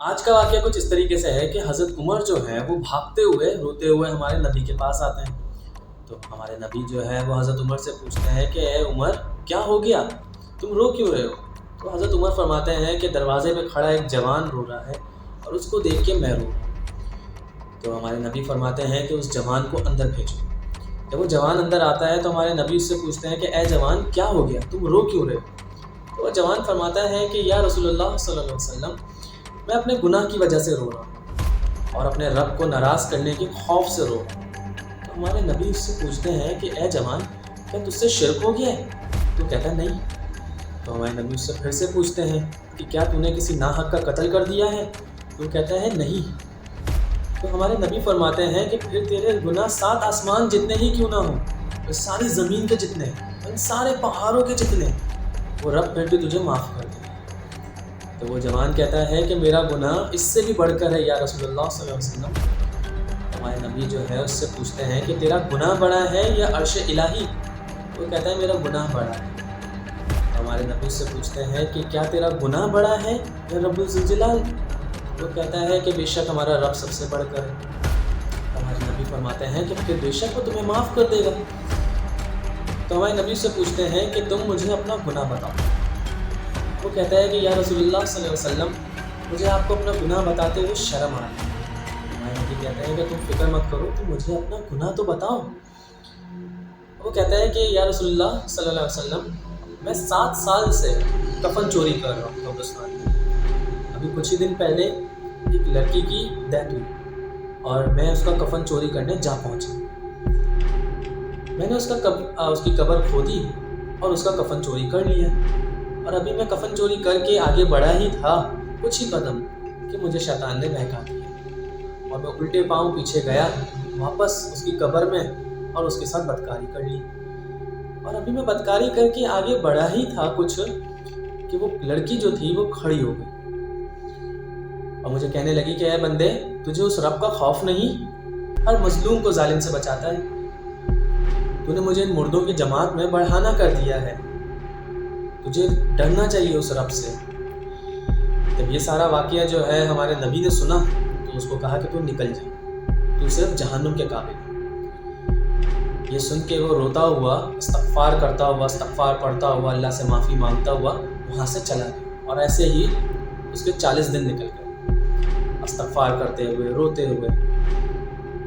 آج کا واقعہ کچھ اس طریقے سے ہے کہ حضرت عمر جو ہے وہ بھاگتے ہوئے روتے ہوئے ہمارے نبی کے پاس آتے ہیں. تو ہمارے نبی جو ہے وہ حضرت عمر سے پوچھتے ہیں کہ اے عمر کیا ہو گیا، تم رو کیوں رہے ہو؟ تو حضرت عمر فرماتے ہیں کہ دروازے پہ کھڑا ایک جوان رو رہا ہے اور اس کو دیکھ کے میں رو رہا ہوں. تو ہمارے نبی فرماتے ہیں کہ اس جوان کو اندر بھیجو. جب وہ جوان اندر آتا ہے تو ہمارے نبی اس سے پوچھتے ہیں کہ اے جوان کیا ہو گیا، تم رو کیوں رہے ہو؟ تو وہ جوان فرماتا ہے کہ یا رسول اللہ صلی اللہ علیہ وسلم، میں اپنے گناہ کی وجہ سے رو رہا ہوں اور اپنے رب کو ناراض کرنے کے خوف سے رو رہا ہوں. تو ہمارے نبی اس سے پوچھتے ہیں کہ اے جوان کیا تجھ سے شرک ہو گیا ہے؟ تو کہتا ہے نہیں. تو ہمارے نبی اس سے پھر سے پوچھتے ہیں کہ کیا تو نے کسی ناحق کا قتل کر دیا ہے؟ تو کہتا ہے نہیں. تو ہمارے نبی فرماتے ہیں کہ پھر تیرے گناہ 7 آسمان جتنے ہی کیوں نہ ہوں، اس ساری زمین کے جتنے، ان سارے پہاڑوں کے جتنے، وہ رب پھر بھی تجھے معاف کر دے. تو وہ جوان کہتا ہے کہ میرا گناہ اس سے بھی بڑھ کر ہے یا رسول اللہ صلی اللہ علیہ وسلم. ہمارے نبی جو ہے اس سے پوچھتے ہیں کہ تیرا گناہ بڑا ہے یا عرش الہی؟ وہ کہتا ہے میرا گناہ بڑا ہے. ہمارے نبی اس سے پوچھتے ہیں کہ کیا تیرا گناہ بڑا ہے یا رب الذوالجلال؟ وہ کہتا ہے کہ بے شک ہمارا رب سب سے بڑھ کر ہے. ہمارے نبی فرماتے ہیں کہ پھر بے شک وہ تمہیں معاف کر دے گا. تو ہمارے نبی سے پوچھتے ہیں کہ تم مجھے اپنا گناہ بتاؤ. وہ کہتا ہے کہ یا رسول اللہ صلی اللہ علیہ وسلم، مجھے آپ کو اپنا گناہ بتاتے ہوئے شرم آ رہی ہے. ہمارے نبی کہتے ہیں کہ تم فکر مت کرو، تم مجھے اپنا گناہ تو بتاؤ. وہ کہتا ہے کہ یا رسول اللہ صلی اللہ علیہ وسلم، میں 7 سال سے کفن چوری کر رہا ہوں قبرستان میں. ابھی کچھ ہی دن پہلے ایک لڑکی کی ڈیتھ ہوئی اور میں اس کا کفن چوری کرنے جا پہنچا. میں نے اس کی قبر کھودی اور اس کا کفن چوری کر لیا. اور ابھی میں کفن چوری کر کے آگے بڑھا ہی تھا کچھ ہی قدم کہ مجھے شیطان نے بہکا دیا اور میں الٹے پاؤں پیچھے گیا واپس اس کی قبر میں اور اس کے ساتھ بدکاری کر لی. اور ابھی میں بدکاری کر کے آگے بڑھا ہی تھا کچھ کہ وہ لڑکی جو تھی وہ کھڑی ہو گئی اور مجھے کہنے لگی کہ اے بندے، تجھے اس رب کا خوف نہیں؟ ہر مظلوم کو ظالم سے بچاتا ہے. تو نے مجھے ان مردوں کی جماعت میں بڑھانا کر دیا ہے، تجھے ڈرنا چاہیے اس رب سے. جب یہ سارا واقعہ جو ہے ہمارے نبی نے سنا تو اس کو کہا کہ تو نکل جا، تو صرف جہنم کے قابل ہے. یہ سن کے وہ روتا ہوا، استغفار کرتا ہوا، استغفار پڑھتا ہوا، اللہ سے معافی مانگتا ہوا وہاں سے چلا گیا. اور ایسے ہی اس کے 40 دن نکل گئے استغفار کرتے ہوئے، روتے ہوئے.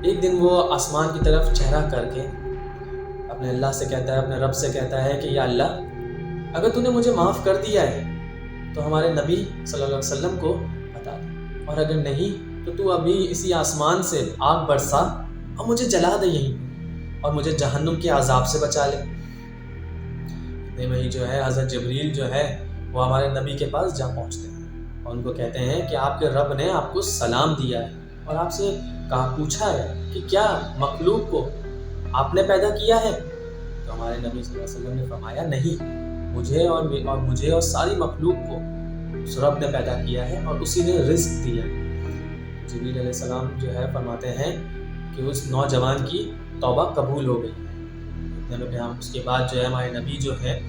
ایک دن وہ آسمان کی طرف چہرہ کر کے اپنے اللہ سے کہتا ہے، اپنے رب سے کہتا ہے کہ یا اللہ، اگر تو نے مجھے معاف کر دیا ہے تو ہمارے نبی صلی اللہ علیہ وسلم کو بتا دے، اور اگر نہیں تو ابھی اسی آسمان سے آگ برسا اور مجھے جلا دے یہیں اور مجھے جہنم کے عذاب سے بچا لے. اتنے میں ہی جو ہے حضرت جبریل جو ہے وہ ہمارے نبی کے پاس جا پہنچتے ہیں اور ان کو کہتے ہیں کہ آپ کے رب نے آپ کو سلام دیا ہے اور آپ سے پوچھا ہے کہ کیا مخلوق کو آپ نے پیدا کیا ہے؟ تو ہمارے نبی صلی اللہ علیہ وسلم نے فرمایا نہیں، مجھے اور ساری مخلوق کو اس رب نے پیدا کیا ہے اور اسی نے رزق دیا ہے. جبریل علیہ السلام جو ہے فرماتے ہیں کہ اس نوجوان کی توبہ قبول ہو گئی. اتنے میں ہم اس کے بعد جو ہے ہمارے نبی جو ہے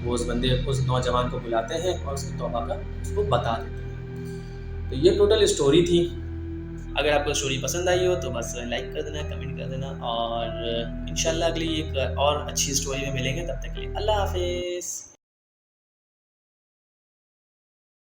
وہ اس نوجوان کو بلاتے ہیں اور اس کی توبہ کا اس کو بتا دیتے ہیں. تو یہ ٹوٹل اسٹوری تھی. اگر آپ کو اسٹوری پسند آئی ہو تو بس لائک کر دینا، کمنٹ کر دینا، اور انشاءاللہ اگلی ایک اور اچھی اسٹوری میں ملیں گے. تب تک کے لیے اللہ حافظ.